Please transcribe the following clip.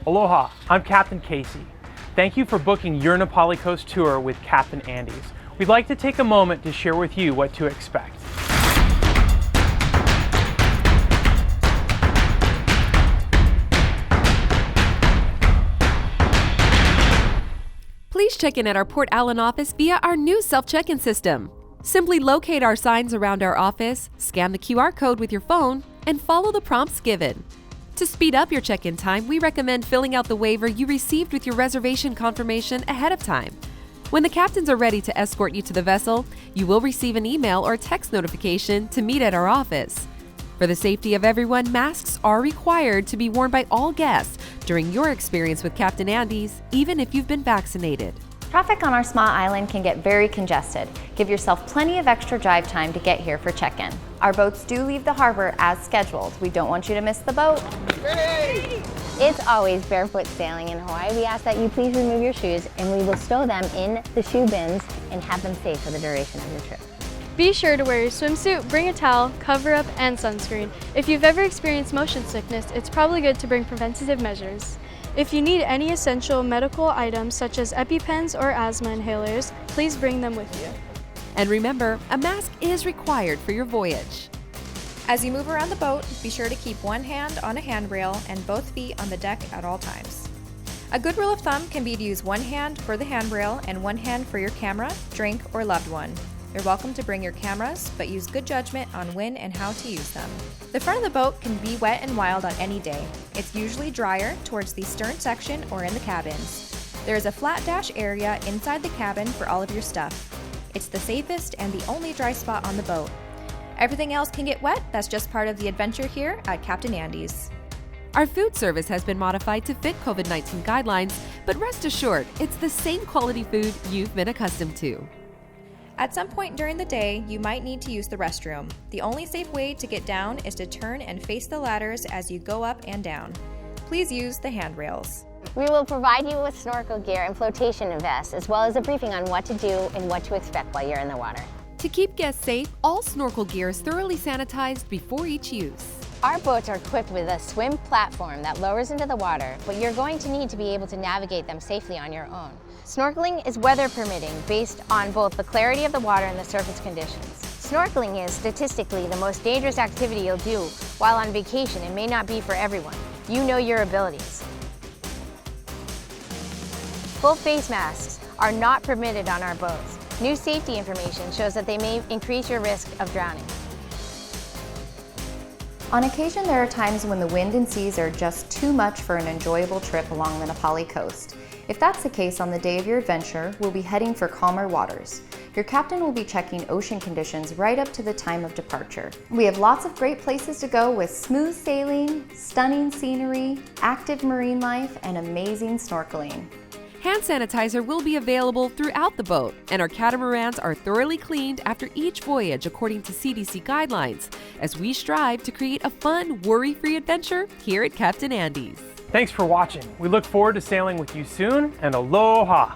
Aloha, I'm Captain Casey. Thank you for booking your Na Pali Coast tour with Captain Andes. We'd like to take a moment to share with you what to expect. Please check in at our Port Allen office via our new self-check-in system. Simply locate our signs around our office, scan the QR code with your phone, and follow the prompts given. To speed up your check-in time, we recommend filling out the waiver you received with your reservation confirmation ahead of time. When the captains are ready to escort you to the vessel, you will receive an email or text notification to meet at our office. For the safety of everyone, masks are required to be worn by all guests during your experience with Captain Andes, even if you've been vaccinated. Traffic on our small island can get very congested. Give yourself plenty of extra drive time to get here for check-in. Our boats do leave the harbor as scheduled. We don't want you to miss the boat. Hey! It's always barefoot sailing in Hawaii. We ask that you please remove your shoes and we will stow them in the shoe bins and have them safe for the duration of your trip. Be sure to wear your swimsuit, bring a towel, cover up, and sunscreen. If you've ever experienced motion sickness, it's probably good to bring preventative measures. If you need any essential medical items such as EpiPens or asthma inhalers, please bring them with you. And remember, a mask is required for your voyage. As you move around the boat, be sure to keep one hand on a handrail and both feet on the deck at all times. A good rule of thumb can be to use one hand for the handrail and one hand for your camera, drink, or loved one. You're welcome to bring your cameras, but use good judgment on when and how to use them. The front of the boat can be wet and wild on any day. It's usually drier towards the stern section or in the cabins. There is a flat dash area inside the cabin for all of your stuff. It's the safest and the only dry spot on the boat. Everything else can get wet, that's just part of the adventure here at Captain Andes. Our food service has been modified to fit COVID-19 guidelines, but rest assured, it's the same quality food you've been accustomed to. At some point during the day, you might need to use the restroom. The only safe way to get down is to turn and face the ladders as you go up and down. Please use the handrails. We will provide you with snorkel gear and flotation vests, as well as a briefing on what to do and what to expect while you're in the water. To keep guests safe, all snorkel gear is thoroughly sanitized before each use. Our boats are equipped with a swim platform that lowers into the water, but you're going to need to be able to navigate them safely on your own. Snorkeling is weather permitting based on both the clarity of the water and the surface conditions. Snorkeling is statistically the most dangerous activity you'll do while on vacation and may not be for everyone. You know your abilities. Full face masks are not permitted on our boats. New safety information shows that they may increase your risk of drowning. On occasion, there are times when the wind and seas are just too much for an enjoyable trip along the Na Pali coast. If that's the case on the day of your adventure, we'll be heading for calmer waters. Your captain will be checking ocean conditions right up to the time of departure. We have lots of great places to go with smooth sailing, stunning scenery, active marine life, and amazing snorkeling. Hand sanitizer will be available throughout the boat, and our catamarans are thoroughly cleaned after each voyage according to CDC guidelines, as we strive to create a fun, worry-free adventure here at Captain Andes. Thanks for watching. We look forward to sailing with you soon, and aloha!